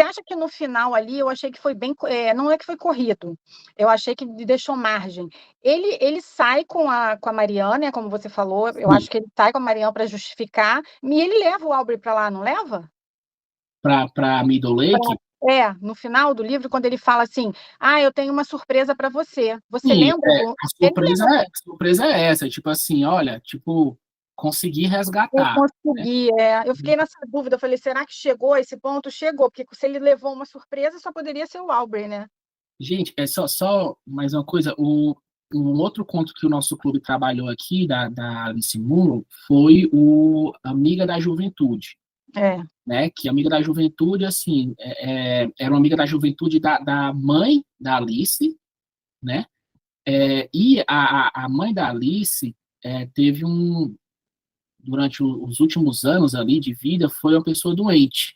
Você acha que no final ali, eu achei que foi bem, não é que foi corrido, eu achei que deixou margem. Ele sai com a Mariana, né, como você falou, eu Sim. acho que ele sai com a Mariana para justificar, e ele leva o Aubrey para lá, não leva? Para Middle Lake, No final do livro, quando ele fala assim, eu tenho uma surpresa para você. Você sim, lembra do... Ele a surpresa é essa, tipo assim, olha, tipo, consegui Eu resgatar, né? consegui, eu fiquei nessa dúvida, eu falei, será que chegou esse ponto? Chegou, porque se ele levou uma surpresa, só poderia ser o Aubrey, né? Gente, é só mais uma coisa, um outro conto que o nosso clube trabalhou aqui, da Alice Munro, foi o Amiga da Juventude, É. né? Que Amiga da Juventude, assim, era uma amiga da juventude da mãe da Alice, né? E a mãe da Alice teve durante os últimos anos ali de vida, foi uma pessoa doente,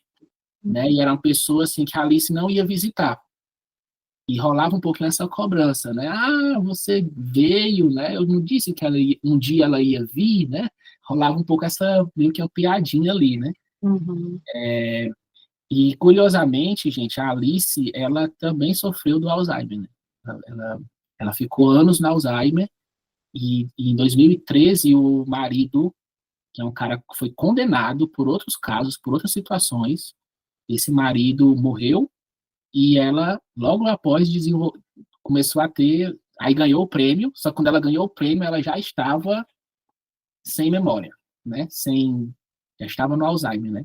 né? E era uma pessoa, assim, que a Alice não ia visitar. E rolava um pouquinho essa cobrança, né? Ah, você veio, né? Eu não disse que um dia ela ia vir, né? Rolava um pouco essa, meio que uma piadinha ali, né? Uhum. E, curiosamente, gente, a Alice, ela também sofreu do Alzheimer, né? Ela, ela ficou anos no Alzheimer, e em 2013 o marido, que é um cara que foi condenado por outros casos, por outras situações, esse marido morreu, e ela, logo após, começou a ter, aí ganhou o prêmio, só que quando ela ganhou o prêmio, ela já estava sem memória, né? Já estava no Alzheimer, né?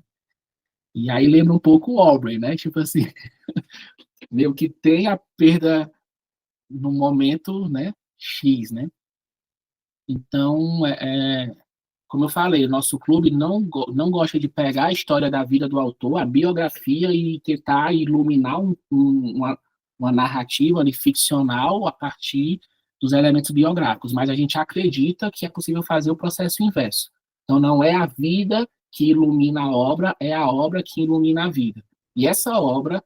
E aí lembra um pouco o Aubrey, né? Tipo assim, meio que tem a perda no momento, né? X, né? Então, como eu falei, o nosso clube não gosta de pegar a história da vida do autor, a biografia, e tentar iluminar uma narrativa ali, ficcional a partir dos elementos biográficos, mas a gente acredita que é possível fazer o processo inverso. Então, não é a vida que ilumina a obra, é a obra que ilumina a vida. E essa obra,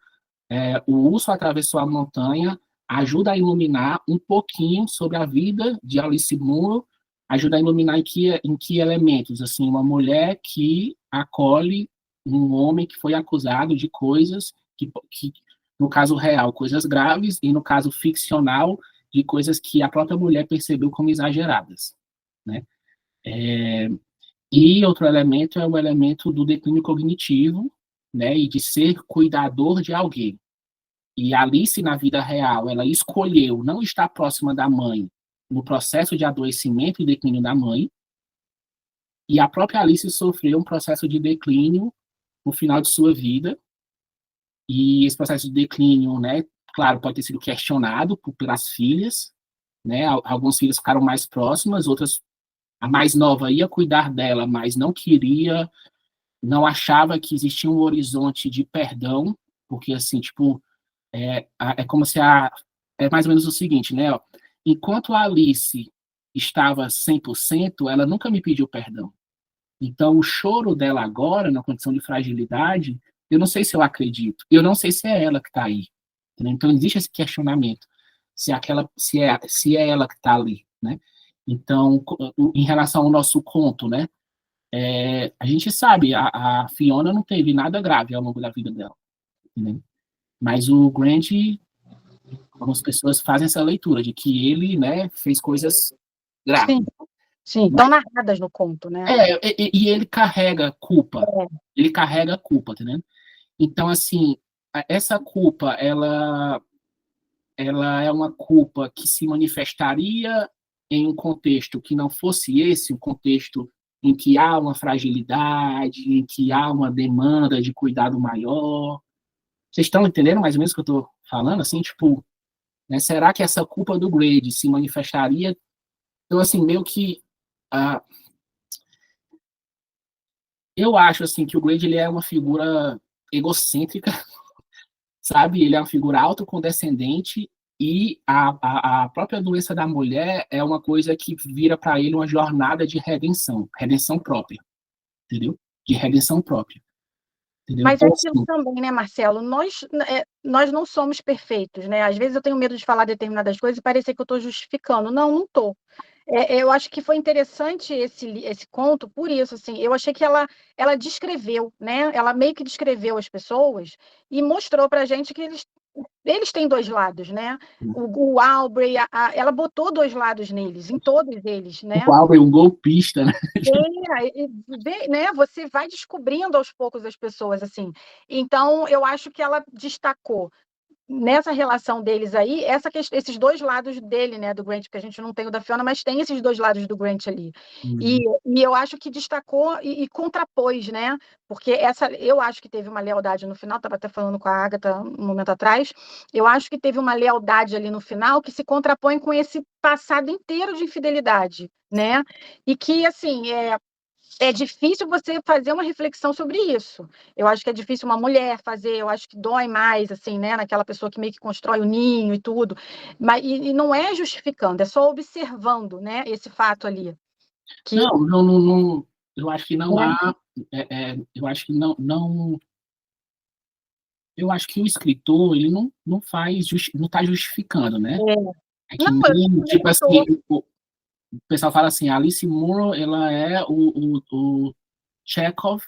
O Urso Atravessou a Montanha, ajuda a iluminar um pouquinho sobre a vida de Alice Munro, ajuda a iluminar em que elementos, assim, uma mulher que acolhe um homem que foi acusado de coisas que no caso real, coisas graves, e no caso ficcional, de coisas que a própria mulher percebeu como exageradas, né? E outro elemento é o elemento do declínio cognitivo, né, e de ser cuidador de alguém. E Alice, na vida real, ela escolheu não estar próxima da mãe no processo de adoecimento e declínio da mãe, e a própria Alice sofreu um processo de declínio no final de sua vida, e esse processo de declínio, né, claro, pode ter sido questionado pelas filhas, né, alguns filhos ficaram mais próximas, outras, a mais nova ia cuidar dela, mas não queria, não achava que existia um horizonte de perdão, porque, assim, tipo, é como se é mais ou menos o seguinte, né? Ó, enquanto a Alice estava 100%, ela nunca me pediu perdão. Então, o choro dela agora, na condição de fragilidade, eu não sei se eu acredito. Eu não sei se é ela que está aí. Entendeu? Então, existe esse questionamento. Se é ela que está ali, né? Então, em relação ao nosso conto, né? A gente sabe, a Fiona não teve nada grave ao longo da vida dela. Né? Mas o Grant, algumas pessoas fazem essa leitura de que ele, né, fez coisas graves. Sim, sim, estão Mas, narradas no conto, né? e ele carrega culpa. É. Ele carrega culpa, tá entendendo? Então, assim, essa culpa, ela é uma culpa que se manifestaria em um contexto que não fosse esse, um contexto em que há uma fragilidade, em que há uma demanda de cuidado maior. Vocês estão entendendo mais ou menos o que eu estou falando? Assim, tipo, né, será que essa culpa do Grade se manifestaria? Então, assim, meio que ah, eu acho assim que o Grade ele é uma figura egocêntrica, sabe? Ele é uma figura autocondescendente, e a própria doença da mulher é uma coisa que vira para ele uma jornada de redenção própria, entendeu? De redenção própria, entendeu? Mas é Então, aquilo assim, também, né, Marcelo? Nós não somos perfeitos, né? Às vezes eu tenho medo de falar determinadas coisas e parecer que eu estou justificando. Não, não estou. Eu acho que foi interessante esse conto por isso, assim, eu achei que ela descreveu, né? Ela meio que descreveu as pessoas e mostrou para a gente que eles têm dois lados, né? O Aubrey, ela botou dois lados neles, em todos eles, O né? Paulo é um golpista, né? Né? Você vai descobrindo aos poucos as pessoas, assim. Então, eu acho que ela destacou nessa relação deles aí, esses dois lados dele, né, do Grant, porque a gente não tem o da Fiona, mas tem esses dois lados do Grant ali. E, Uhum. e eu acho que destacou e contrapôs, né? Porque eu acho que teve uma lealdade no final, estava até falando com a Agatha um momento atrás, eu acho que teve uma lealdade ali no final que se contrapõe com esse passado inteiro de infidelidade, né? E que, assim, é difícil você fazer uma reflexão sobre isso. Eu acho que é difícil uma mulher fazer, eu acho que dói mais, assim, né, naquela pessoa que meio que constrói o ninho e tudo. Mas, e não é justificando, é só observando, né, esse fato ali. Que, Não, eu acho que não né, há, eu acho que não, eu acho que o escritor, ele não faz, não está justificando, né? é, É que não, eu nem, também tipo não assim, estou. o pessoal fala assim, a Alice Munro, ela é o Chekhov,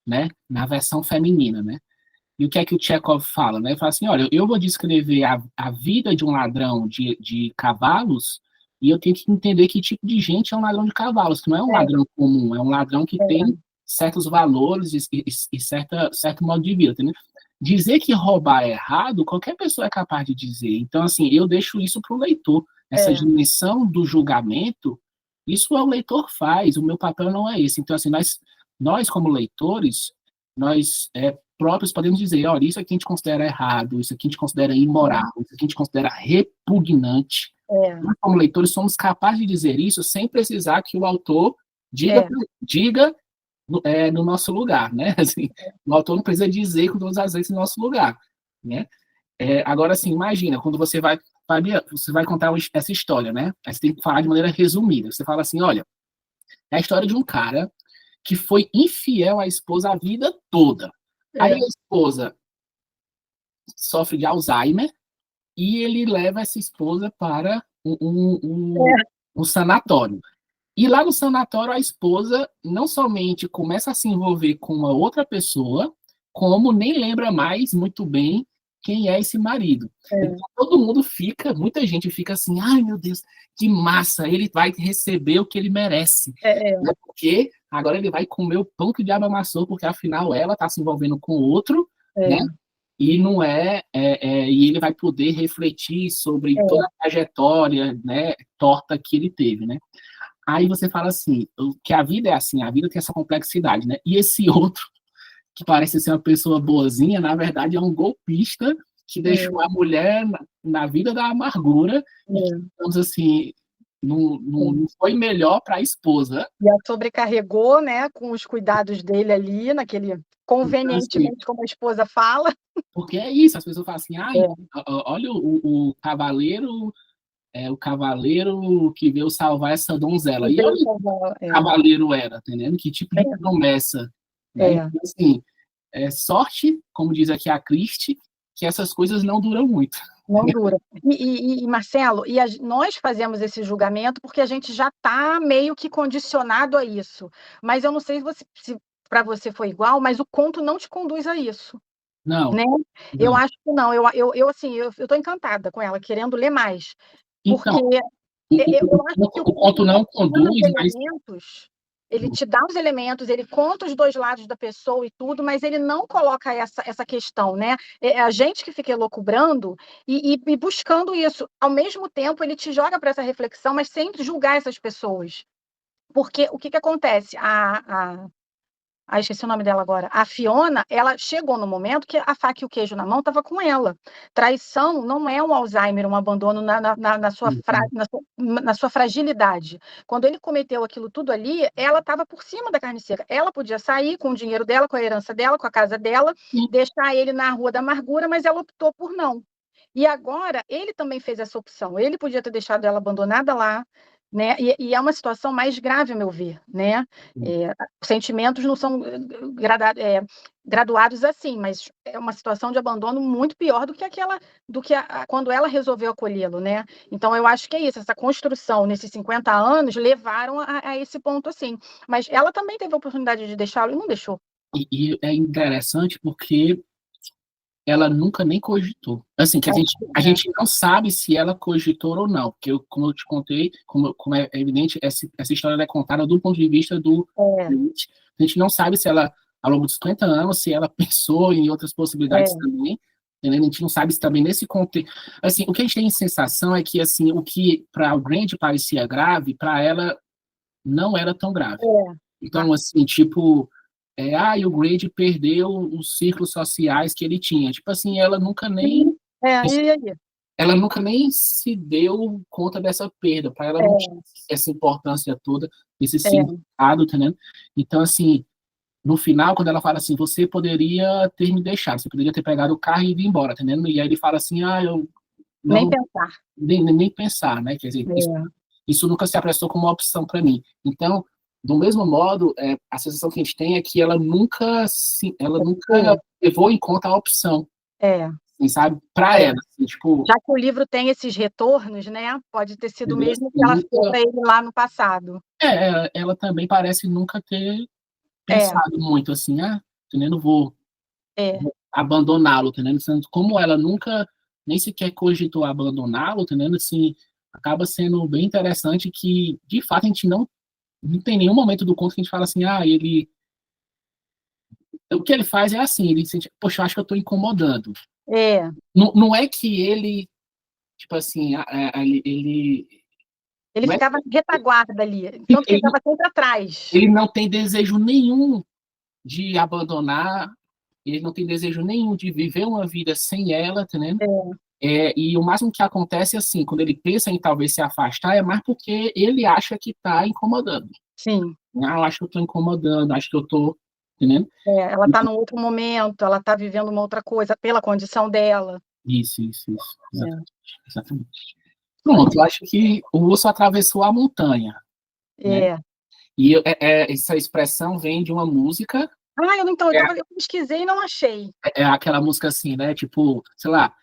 né? Na versão feminina, né? E o que é que o Chekhov fala, né? Ele fala assim, olha, eu vou descrever a vida de um ladrão de cavalos e eu tenho que entender que tipo de gente é um ladrão de cavalos, que não é um É, ladrão comum, é um ladrão que tem é, certos valores e certo modo de vida, entendeu? Dizer que roubar é errado, qualquer pessoa é capaz de dizer. Então, assim, eu deixo isso para o leitor. Essa é, dimensão do julgamento, isso o leitor faz, o meu papel não é esse. Então, assim, nós como leitores, nós próprios podemos dizer, olha, isso aqui a gente considera errado, isso aqui a gente considera imoral, isso aqui a gente considera repugnante. é, Nós, como leitores, somos capazes de dizer isso sem precisar que o autor diga, é, diga no nosso lugar, né? Assim, o autor não precisa dizer com todas as vezes no nosso lugar, né? Agora, assim, imagina, quando você vai contar essa história, né? Aí você tem que falar de maneira resumida. Você fala assim, olha, é a história de um cara que foi infiel à esposa a vida toda. Aí é, a esposa sofre de Alzheimer e ele leva essa esposa para um sanatório. E lá no sanatório, a esposa não somente começa a se envolver com uma outra pessoa, como nem lembra mais muito bem quem é esse marido. é, Então, todo mundo fica, muita gente fica assim, ai meu Deus, que massa, ele vai receber o que ele merece. é, é, Né? Porque agora ele vai comer o pão que o diabo amassou, porque afinal ela está se envolvendo com outro, né? é, E não e ele vai poder refletir sobre toda a trajetória, né, torta que ele teve, né? Aí você fala assim, que a vida é assim, a vida tem essa complexidade, né? E esse outro, que parece ser uma pessoa boazinha, na verdade é um golpista que deixou a mulher na vida da amargura e que, é. digamos assim, não foi melhor para a esposa. E a sobrecarregou, né, com os cuidados dele ali, naquele Então, assim, convenientemente, como a esposa fala. porque é isso, as pessoas falam assim, ai, É, olha o cavaleiro que veio salvar essa donzela. e E olha Deus o que salvou. o cavaleiro era, entendendo? Que tipo de promessa, né? É. Então, assim, sorte, como diz aqui a Christie, que essas coisas não duram muito. Não dura. Marcelo, nós fazemos esse julgamento porque a gente já está meio que condicionado a isso. Mas eu não sei se para você foi igual, mas o conto não te conduz a isso, Não, né? Eu não. acho que não. Assim, eu estou encantada com ela, querendo ler mais, porque Então, o, eu acho que o o conto conto não te dá os conduz, mas elementos, ele te dá os elementos, ele conta os dois lados da pessoa e tudo, mas ele não coloca essa questão, né? É a gente que fica elucubrando e buscando isso. Ao mesmo tempo, ele te joga para essa reflexão, mas sem julgar essas pessoas. Porque o que, que acontece? Esqueci o nome dela agora. A Fiona, ela chegou no momento que a faca e o queijo na mão estava com ela. Traição não é um Alzheimer, um abandono na sua fragilidade. Quando ele cometeu aquilo tudo ali, ela estava por cima da carne seca. Ela podia sair com o dinheiro dela, com a herança dela, com a casa dela, deixar ele na Rua da Amargura, mas ela optou por não. E agora, ele também fez essa opção. Ele podia ter deixado ela abandonada lá, né? E é uma situação mais grave, a meu ver, né? Sentimentos não são graduados assim, mas é uma situação de abandono muito pior do que quando ela resolveu acolhê-lo, né? Então eu acho que é isso, essa construção nesses 50 anos levaram a esse ponto assim. Mas ela também teve a oportunidade de deixá-lo e não deixou. E é interessante porque ela nunca nem cogitou. Assim, que a gente não sabe se ela cogitou ou não, porque como eu te contei, como é evidente, essa história é contada do ponto de vista do cliente. A gente não sabe se ela, ao longo dos 50 anos, se ela pensou em outras possibilidades também, entendeu? A gente não sabe se também nesse contexto... Assim, o que a gente tem sensação é que, assim, o que para o Grant parecia grave, para ela não era tão grave. Então, assim, tipo... e o Grady perdeu os círculos sociais que ele tinha. Tipo assim, ela nunca nem... Ela nunca nem se deu conta dessa perda. Para ela não tinha essa importância toda, esse significado, entendeu? Então, assim, no final, quando ela fala assim, você poderia ter me deixado, você poderia ter pegado o carro e ido embora, entendeu? E aí ele fala assim, eu não... Nem pensar. Nem pensar, né? Quer dizer, isso nunca se apresentou como uma opção para mim. Então, do mesmo modo, a sensação que a gente tem é que ela nunca levou em conta a opção. Assim, sabe? Para ela. Assim, tipo, já que o livro tem esses retornos, né? Pode ter sido o mesmo que ela fez para ele lá no passado. Ela também parece nunca ter pensado muito assim, entendendo? Vou abandoná-lo, entendendo? Como ela nunca nem sequer cogitou abandoná-lo, entendendo? Assim, acaba sendo bem interessante que, de fato, a gente não tem nenhum momento do conto que a gente fala assim, ele... O que ele faz é assim, ele sente, poxa, eu acho que eu estou incomodando. Não é que ele, tipo assim, ele ficava retaguarda ali, tanto que ele estava sempre atrás. Ele não tem desejo nenhum de abandonar, ele não tem desejo nenhum de viver uma vida sem ela, entendeu? E o máximo que acontece, assim, quando ele pensa em talvez se afastar, é mais porque ele acha que está incomodando. Sim. Eu acho que eu estou incomodando, acho que eu estou, entendendo? Ela está num outro momento, ela está vivendo uma outra coisa pela condição dela. Isso. Exatamente. Pronto, eu acho que o urso atravessou a montanha. Né? E essa expressão vem de uma música. Eu pesquisei e não achei. É aquela música assim, né? Tipo, sei lá,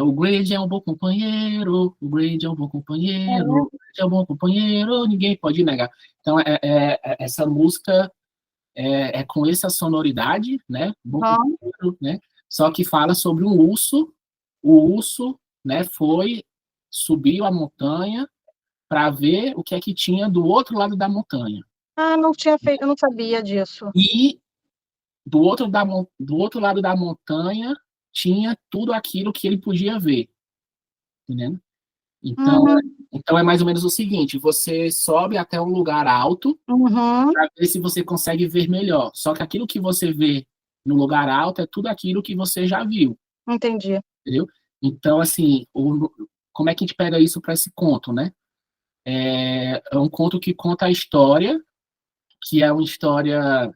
o Grady é um bom companheiro, o Grady é um bom companheiro, o Grady é um bom companheiro, ninguém pode negar. Então, essa música é com essa sonoridade, né? Bom companheiro, né? Só que fala sobre um urso. O urso, né, subiu a montanha para ver o que é que tinha do outro lado da montanha. Eu não sabia disso. E do outro lado da montanha tinha tudo aquilo que ele podia ver, entendendo? Então é mais ou menos o seguinte: você sobe até um lugar alto para ver se você consegue ver melhor. Só que aquilo que você vê no lugar alto é tudo aquilo que você já viu. Entendi. Entendeu? Então, assim, como é que a gente pega isso para esse conto, né? É um conto que conta a história, que é uma história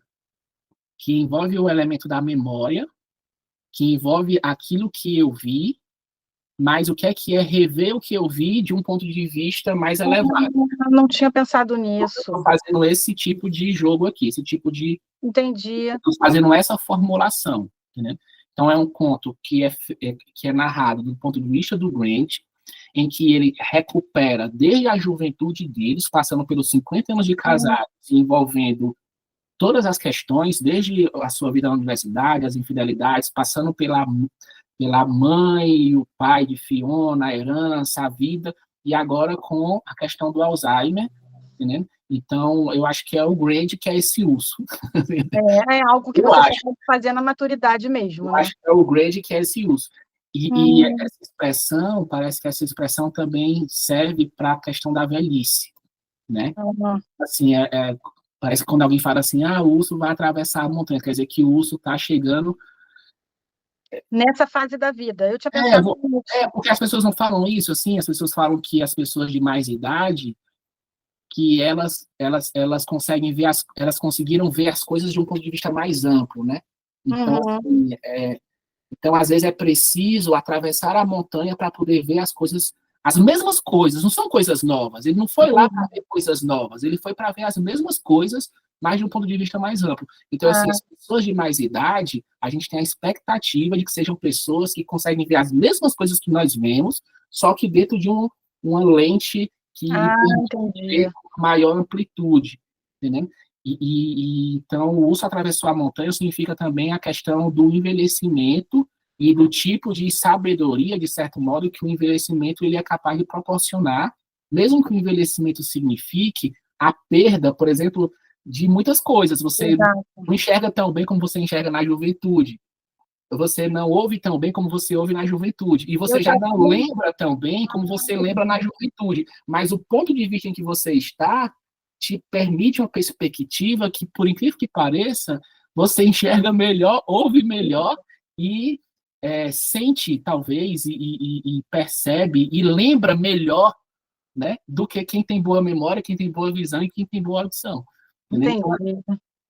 que envolve o elemento da memória, que envolve aquilo que eu vi, mas o que é rever o que eu vi de um ponto de vista mais elevado. Eu não tinha pensado nisso. Estou fazendo esse tipo de jogo aqui, esse tipo de... Entendi. Estou fazendo essa formulação, entendeu? Então, é um conto que é narrado do ponto de vista do Grant, em que ele recupera desde a juventude deles, passando pelos 50 anos de casados, envolvendo todas as questões, desde a sua vida na universidade, as infidelidades, passando pela mãe e o pai de Fiona, a herança, a vida, e agora com a questão do Alzheimer, entendeu? Então, eu acho que é o Grady que é esse urso. É algo que você pode fazer na maturidade mesmo, né? Acho que é o Grady que é esse urso. E essa expressão, parece que essa expressão também serve para a questão da velhice, né? Assim, parece que quando alguém fala assim, o urso vai atravessar a montanha, quer dizer que o urso está chegando... Nessa fase da vida. Eu tinha pensado nisso. Porque as pessoas não falam isso, assim, as pessoas falam que as pessoas de mais idade, que elas conseguem ver, elas conseguiram ver as coisas de um ponto de vista mais amplo, né? Então, assim, então, às vezes é preciso atravessar a montanha para poder ver as coisas as mesmas coisas, não são coisas novas. Ele não foi lá para ver coisas novas, ele foi para ver as mesmas coisas, mas de um ponto de vista mais amplo. Então, assim, as pessoas de mais idade, a gente tem a expectativa de que sejam pessoas que conseguem ver as mesmas coisas que nós vemos, só que dentro de uma lente que tem maior amplitude, entendeu? Então, o urso atravessou a montanha significa também a questão do envelhecimento e do tipo de sabedoria, de certo modo, que o envelhecimento ele é capaz de proporcionar, mesmo que o envelhecimento signifique a perda, por exemplo, de muitas coisas. Você não enxerga tão bem como você enxerga na juventude. Você não ouve tão bem como você ouve na juventude. E você já não lembra tão bem como você lembra na juventude. Mas o ponto de vista em que você está te permite uma perspectiva que, por incrível que pareça, você enxerga melhor, ouve melhor e sente, talvez, e percebe e lembra melhor, né, do que quem tem boa memória, quem tem boa visão e quem tem boa audição. Então,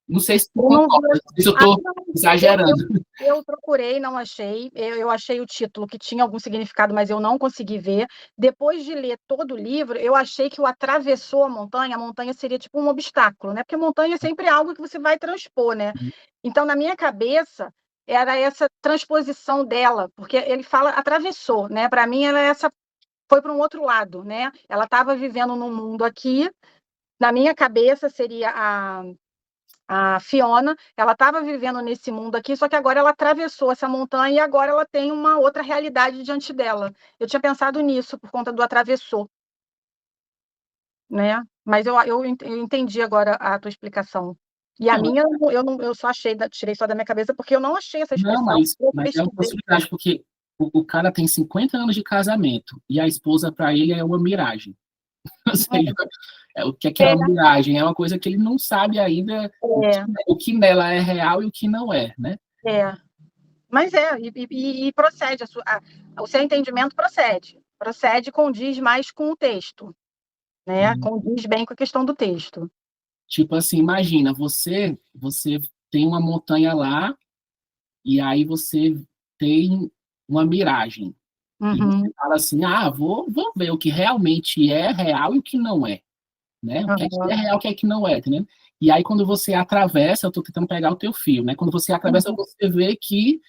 não sei se tu concorda, se eu estou exagerando. Eu procurei, não achei. Eu achei o título que tinha algum significado, mas eu não consegui ver. Depois de ler todo o livro, eu achei que o atravessou a montanha seria tipo um obstáculo, né? Porque montanha é sempre algo que você vai transpor, né? Então, na minha cabeça, era essa transposição dela, porque ele fala atravessou, né? Para mim, ela foi para um outro lado, né? Ela estava vivendo num mundo aqui. Na minha cabeça seria a Fiona, ela estava vivendo nesse mundo aqui, só que agora ela atravessou essa montanha e agora ela tem uma outra realidade diante dela. Eu tinha pensado nisso por conta do atravessou, né? Mas eu entendi agora a tua explicação. E a minha, eu só tirei só da minha cabeça porque eu não achei essa expressão. Não, mas é uma possibilidade, porque o cara tem 50 anos de casamento e a esposa, para ele, é uma miragem. Ou seja, o que é uma miragem? É uma coisa que ele não sabe ainda o que nela é real e o que não é, né? Mas e procede, o seu entendimento procede, condiz mais com o texto, né? Condiz bem com a questão do texto. Tipo assim, imagina, você tem uma montanha lá e aí você tem uma miragem. E você fala assim, vou ver o que realmente é real e o que não é, né? O que é real, o que é que não é, entendeu? E aí, quando você atravessa, eu tô tentando pegar o teu fio, né? Quando você atravessa, você vê que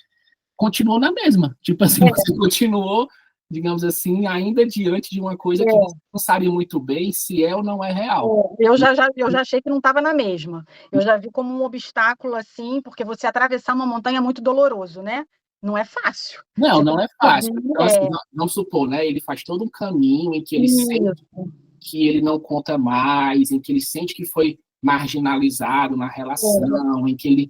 continuou na mesma. Tipo assim, você continuou, digamos assim, ainda diante de uma coisa que você não sabe muito bem se é ou não é real. Eu já achei que não estava na mesma. Eu já vi como um obstáculo, assim, porque você atravessar uma montanha é muito doloroso, né? Não é fácil. Não é fácil. Então, assim, vamos supor, né? Ele faz todo um caminho em que ele sente que ele não conta mais, em que ele sente que foi marginalizado na relação, em que ele...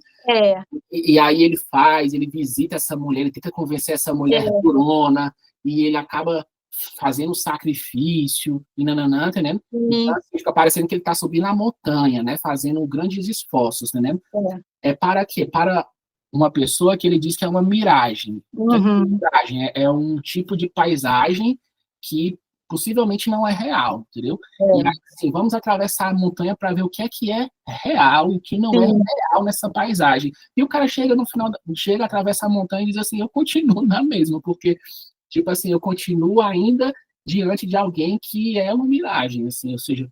E aí ele visita essa mulher, ele tenta convencer essa mulher durona, e ele acaba fazendo sacrifício, e nananã, entendeu? Então, assim, fica parecendo que ele está subindo a montanha, né? Fazendo grandes esforços, entendeu? É para quê? Para uma pessoa que ele diz que é uma miragem. Miragem é um tipo de paisagem que possivelmente não é real, entendeu? E aí, assim, vamos atravessar a montanha para ver o que é real e o que não é real nessa paisagem. E o cara chega no final, atravessa a montanha e diz assim, eu continuo na mesma, porque, tipo assim, eu continuo ainda diante de alguém que é uma miragem, assim, ou seja,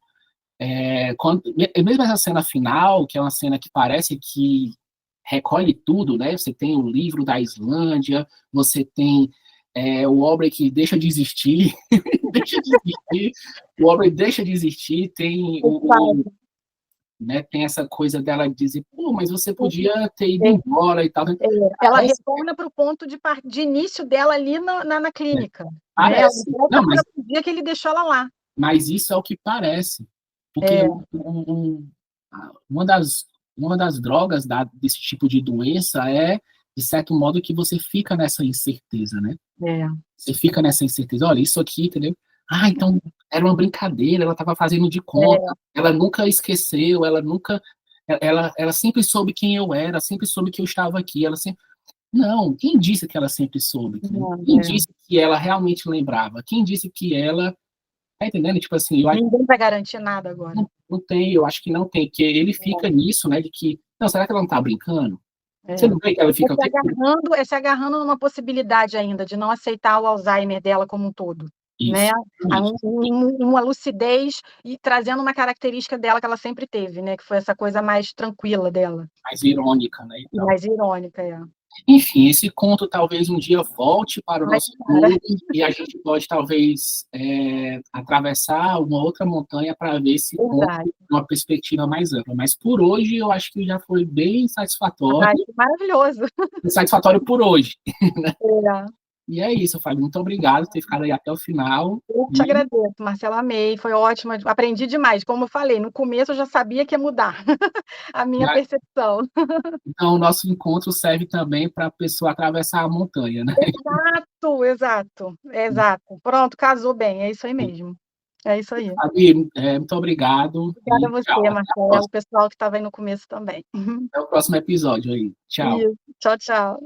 mesmo essa cena final, que é uma cena que parece que recolhe tudo, né? Você tem o livro da Islândia, você tem o Aubrey que deixa de existir, o Aubrey deixa de existir, tem né, tem essa coisa dela dizer, pô, mas você podia ter ido embora e tal. Ela retorna para o ponto de início dela ali na clínica. Parece. Né? Não, mas o dia que ele deixou ela lá. Mas isso é o que parece. Porque uma das drogas desse tipo de doença é, de certo modo, que você fica nessa incerteza, né? Você fica nessa incerteza. Olha, isso aqui, entendeu? Então era uma brincadeira, ela estava fazendo de conta, ela nunca esqueceu, ela sempre soube quem eu era, sempre soube que eu estava aqui, ela sempre... Não, quem disse que ela sempre soube? Quem disse que ela realmente lembrava? Quem disse que ela... Tá entendendo? Tipo assim, eu acho... Ninguém vai garantir nada agora. Não tem, eu acho que não tem, porque ele fica nisso, né, de que, não, será que ela não tá brincando? Você não vê que ela fica... Se agarrando numa possibilidade ainda de não aceitar o Alzheimer dela como um todo. né? Isso. Uma lucidez e trazendo uma característica dela que ela sempre teve, né? Que foi essa coisa mais tranquila dela. Mais irônica, né? E mais irônica, é. Enfim, esse conto talvez um dia volte para o Ai, nosso cara. clube e a gente pode talvez atravessar uma outra montanha para ver esse conto Exato. de uma perspectiva mais ampla. Mas por hoje eu acho que já foi bem satisfatório. Ai, que maravilhoso. Satisfatório por hoje. É. E é isso, Fábio. Muito obrigado por ter ficado aí até o final. Eu te agradeço, Marcela, amei, foi ótimo, aprendi demais. Como eu falei, no começo eu já sabia que ia mudar a minha percepção. Então, o nosso encontro serve também para a pessoa atravessar a montanha, né? Exato, exato, exato. Pronto, casou bem, é isso aí mesmo. É isso aí. Fábio, muito obrigado. Obrigada E a tchau. você, Até a Marcela, o próxima. pessoal que estava aí no começo também. Até o próximo episódio aí. Tchau. Isso. Tchau, tchau.